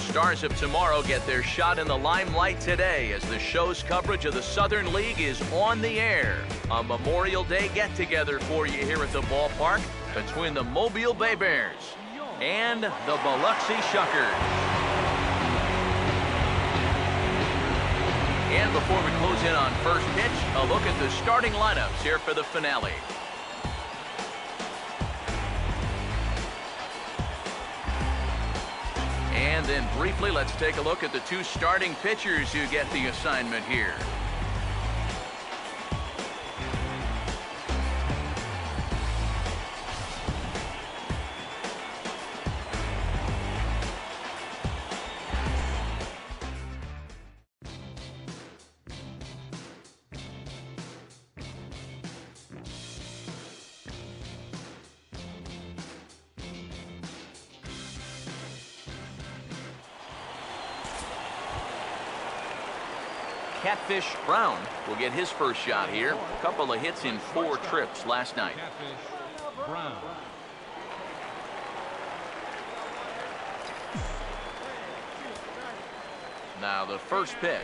stars of tomorrow get their shot in the limelight today as the show's coverage of the Southern League is on the air. A Memorial Day get-together for you here at the ballpark between the Mobile Bay Bears and the Biloxi Shuckers. And before we close in on first pitch, a look at the starting lineups here for the finale. And then briefly, let's take a look at the two starting pitchers who get the assignment here. Catfish Brown will get his first shot here. A couple of hits in 4 trips last night. Catfish Brown. Now the first pitch.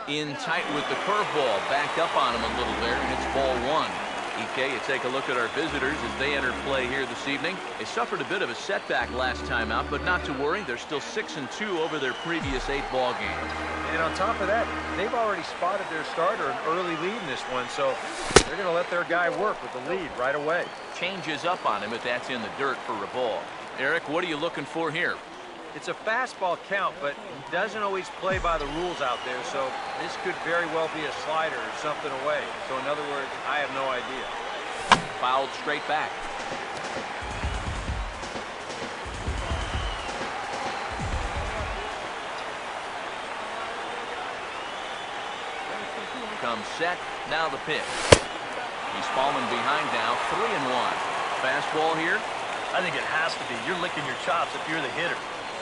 In tight with the curveball. Backed up on him a little there, and it's ball 1. EK, you take a look at our visitors as they enter play here this evening. They suffered a bit of a setback last time out, but not to worry. They're still 6-2 over their previous 8 ball games. And on top of that, they've already spotted their starter an early lead in this one, so they're going to let their guy work with the lead right away. Changes up on him if that's in the dirt for a ball. Eric, what are you looking for here? It's a fastball count, but he doesn't always play by the rules out there, so this could very well be a slider or something away. So in other words, I have no idea. Fouled straight back. Comes set, now the pitch. He's fallen behind now, 3-1. Fastball here? I think it has to be. You're licking your chops if you're the hitter.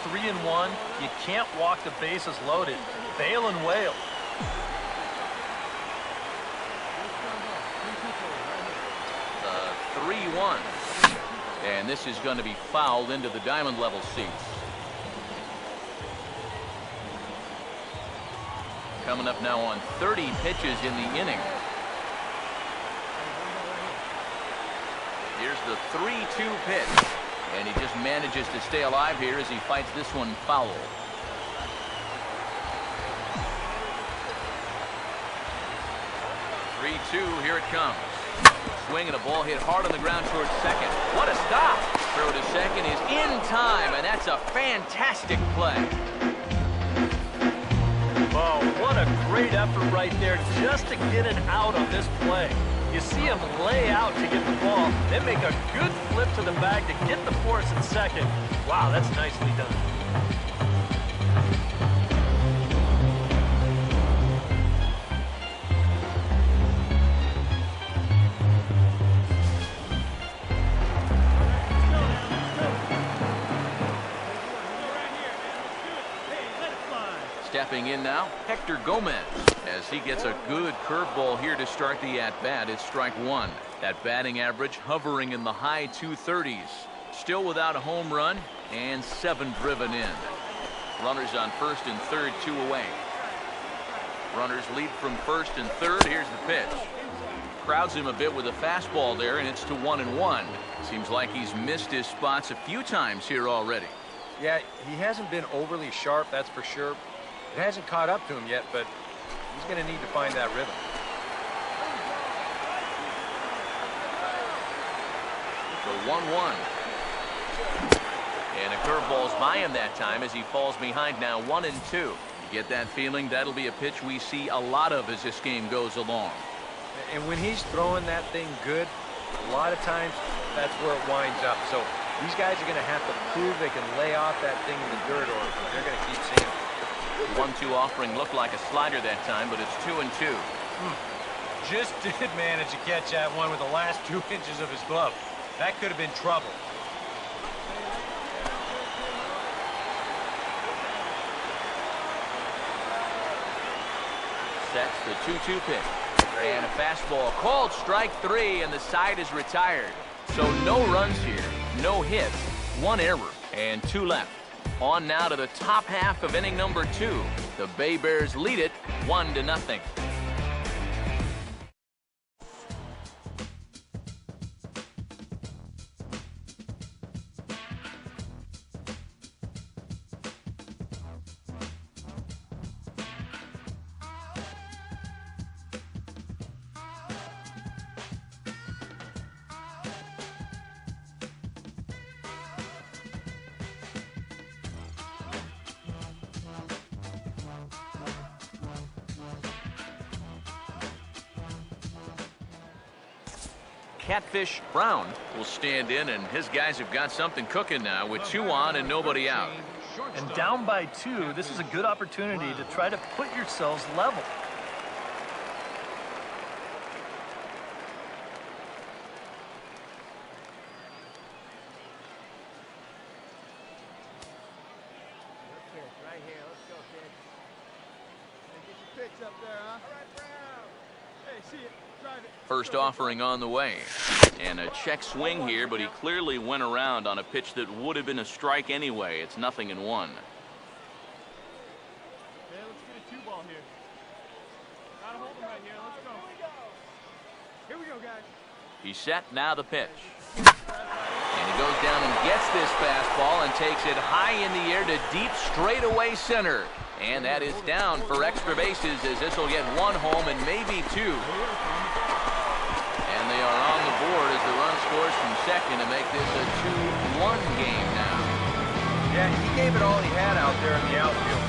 3-1, you can't walk the bases loaded. Bail and wail. The 3-1. And this is going to be fouled into the diamond level seats. Coming up now on 30 pitches in the inning. Here's the 3-2 pitch. And he just manages to stay alive here as he fights this one foul. Here it comes. Swing and a ball hit hard on the ground towards second. What a stop! Throw to second is in time, and that's a fantastic play. Oh, what a great effort right there just to get an out on this play. You see him lay out to get the ball, then make a good flip to the bag to get the force at second. Wow, that's nicely done. Stepping in now, Hector Gomez, as he gets a good curveball here to start the at-bat. It's strike 1. That batting average hovering in the high 230s. Still without a home run and 7 driven in. Runners on first and third, 2 away. Runners lead from first and third. Here's the pitch. Crowds him a bit with a fastball there, and it's to 1-1. Seems like he's missed his spots a few times here already. Yeah, he hasn't been overly sharp, that's for sure. It hasn't caught up to him yet, but he's going to need to find that rhythm. The 1-1. And a curveball's by him that time as he falls behind now 1-2. You get that feeling that'll be a pitch we see a lot of as this game goes along. And when he's throwing that thing good, a lot of times that's where it winds up. So these guys are going to have to prove they can lay off that thing in the dirt, or they're going to keep seeing it. 1-2 offering looked like a slider that time, but it's 2-2. Just did manage to catch that one with the last 2 inches of his glove. That could have been trouble. Sets the 2-2 pitch. And a fastball called strike 3, and the side is retired. So no runs here, no hits, 1 error, and 2 left. On now to the top half of inning number 2. The Bay Bears lead it 1-0. Catfish Brown will stand in, and his guys have got something cooking now with 2 on and nobody out. And down by 2, this is a good opportunity to try to put yourselves level. Right here, let's go, kid. Hey, get your pitch up there, huh? All right, Brown. Hey, see it. Drive it. First offering on the way. And a check swing here, but he clearly went around on a pitch that would have been a strike anyway. It's 0-1. Okay, let's get a 2-ball here. Gotta hold him right here. Let's go. Here we go, guys. He's set, now the pitch. And he goes down and gets this fastball and takes it high in the air to deep straightaway center. And that is down for extra bases, as this will get 1 home and maybe 2. And they are on the board as the run scores from second to make this a 2-1 game now. Yeah, he gave it all he had out there in the outfield.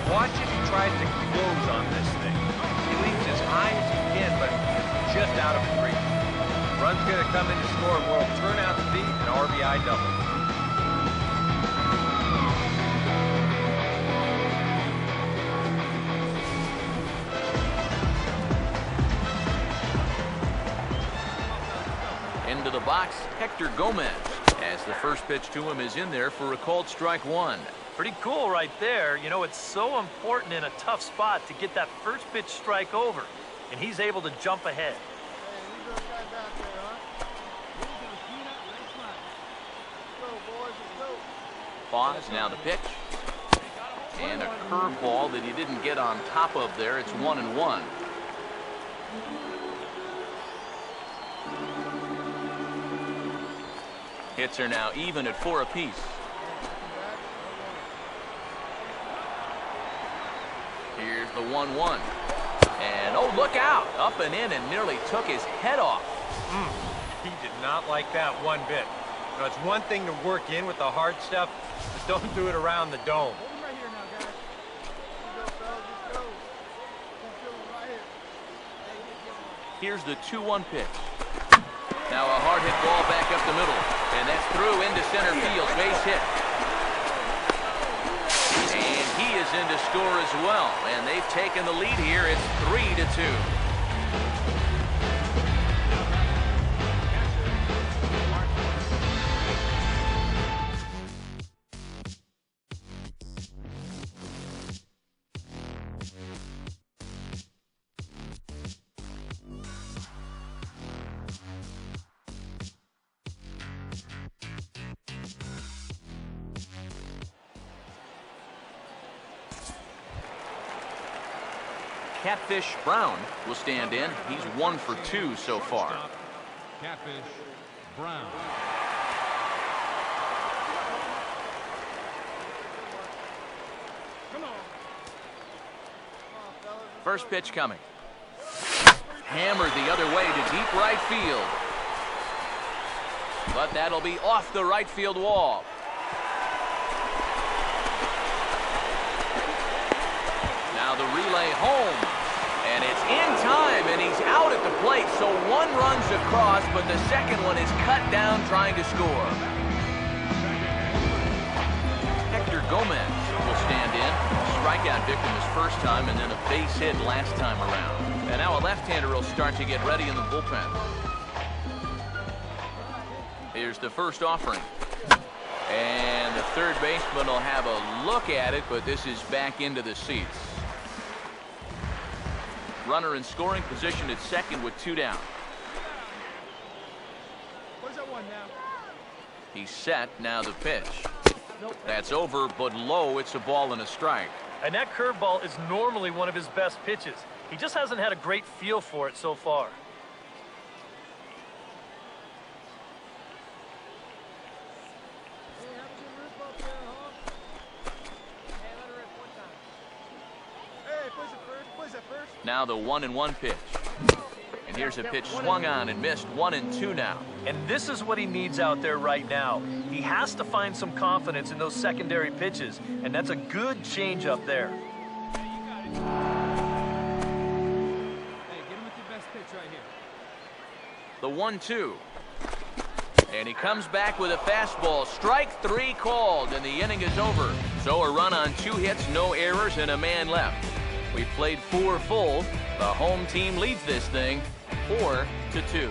Watch as he tries to close on this thing. He leaps as high as he can, but just out of his reach. Run's going to come in to score, and will turn out to be an RBI double. Into the box, Hector Gomez, as the first pitch to him is in there for a called strike 1. Pretty cool right there. You know, it's so important in a tough spot to get that first pitch strike over, and he's able to jump ahead. Hey, leave those guys out there, huh? Let's go, boys. Let's go. Pause, now the pitch. And a curveball that he didn't get on top of there. It's 1-1. Hits are now even at 4 apiece. Here's the 1-1. And oh, look out! Up and in and nearly took his head off. He did not like that one bit. You know, it's one thing to work in with the hard stuff, but don't do it around the dome. Hold him right here now, guys. Let's go, fellas. Let's go. Let's go right here. Hey, get one. Here's the 2-1 pitch. Now a hard hit ball back up the middle. And that's through into center field. Base hit. And he is in to score as well. And they've taken the lead here. It's 3-2. Catfish Brown will stand in. He's 1 for 2 so far. Catfish Brown. Come on. Come on, fellas. First pitch coming. Hammered the other way to deep right field. But that'll be off the right field wall. Now the relay home. And it's in time, and he's out at the plate. So 1 run's across, but the second one is cut down trying to score. Hector Gomez will stand in. Strikeout victim his first time, and then a base hit last time around. And now a left-hander will start to get ready in the bullpen. Here's the first offering. And the third baseman will have a look at it, but this is back into the seats. Runner in scoring position at second with 2 down. Where's that one now? He's set, now the pitch. That's over, but low. It's a ball and a strike. And that curveball is normally one of his best pitches. He just hasn't had a great feel for it so far. Now the 1-1 pitch. And here's a pitch swung on and missed. 1-2 now. And this is what he needs out there right now. He has to find some confidence in those secondary pitches, and that's a good change up there. Hey, get him with your best pitch right here. The 1-2. And he comes back with a fastball. Strike 3 called, and the inning is over. So a run on 2 hits, no errors, and a man left. We played 4 full. The home team leads this thing 4-2.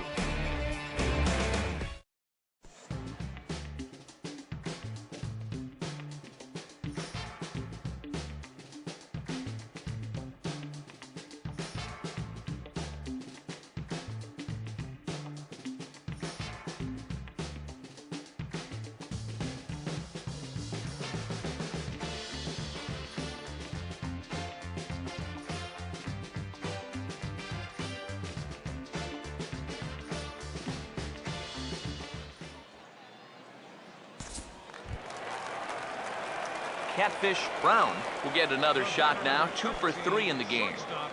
Catfish Brown will get another shot now. 2 for 3 in the game. Shortstop,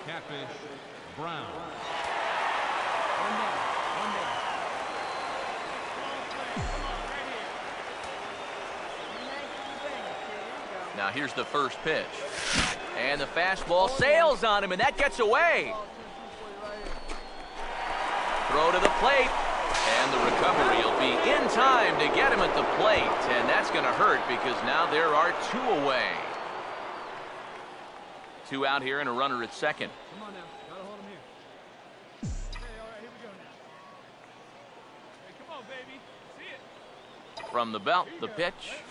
Catfish Brown. Now here's the first pitch. And the fastball sails on him, and that gets away. Throw to the plate. And the recovery will be in time to get him at the plate. And that's going to hurt because now there are 2 away. 2 out here and a runner at second. Come on now. Gotta hold him here. Hey, all right, here we go now. Hey, come on, baby. See it. From the belt, the pitch.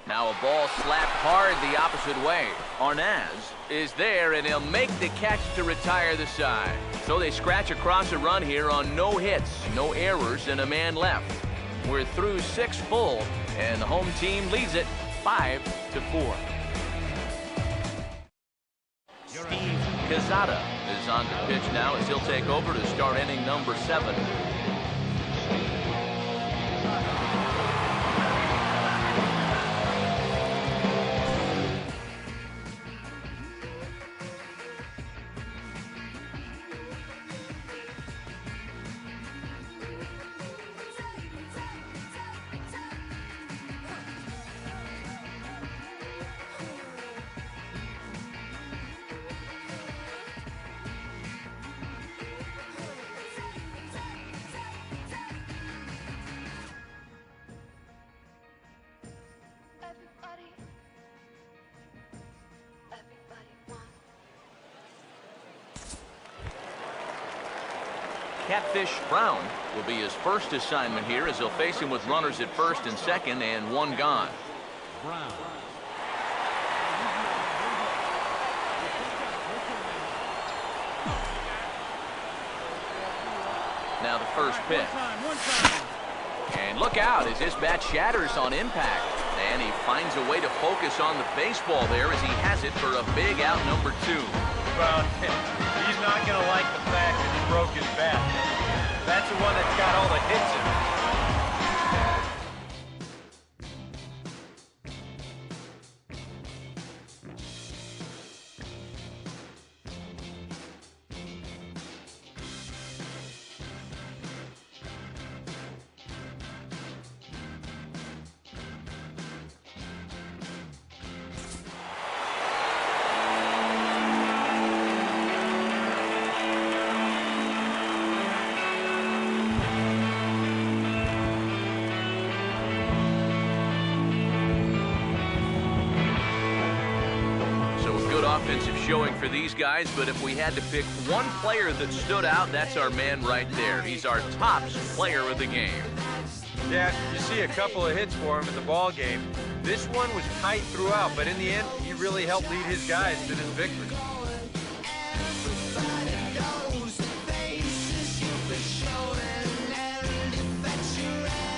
Now a ball slapped hard the opposite way. Arnaz is there, and he'll make the catch to retire the side. So they scratch across a run here on no hits, no errors, and a man left. We're through 6 full, and the home team leads it 5-4. Steve Quezada is on the pitch now as he'll take over to start inning number 7. Catfish Brown will be his first assignment here as he'll face him with runners at first and second and 1 gone. Brown. Now the first pitch. And look out as this bat shatters on impact. And he finds a way to focus on the baseball there as he has it for a big out number 2. Brown, he's not going to like the fact that he broke his bat. That's the one that's got all the hits in it. Offensive showing for these guys, but if we had to pick one player that stood out, that's our man right there. He's our tops player of the game. Yeah, you see a couple of hits for him in the ball game. This one was tight throughout, but in the end, he really helped lead his guys to this victory.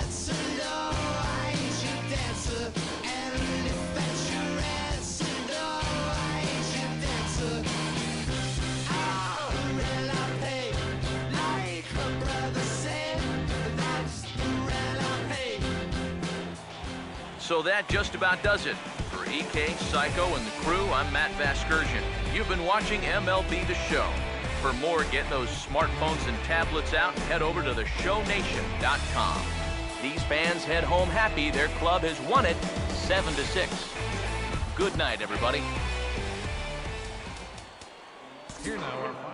Answer, no, I ain't your dancer. So that just about does it. For EK, Psycho, and the crew, I'm Matt Vasgersian. You've been watching MLB The Show. For more, get those smartphones and tablets out and head over to theshownation.com. These fans head home happy. Their club has won it 7-6. Good night, everybody. Here now are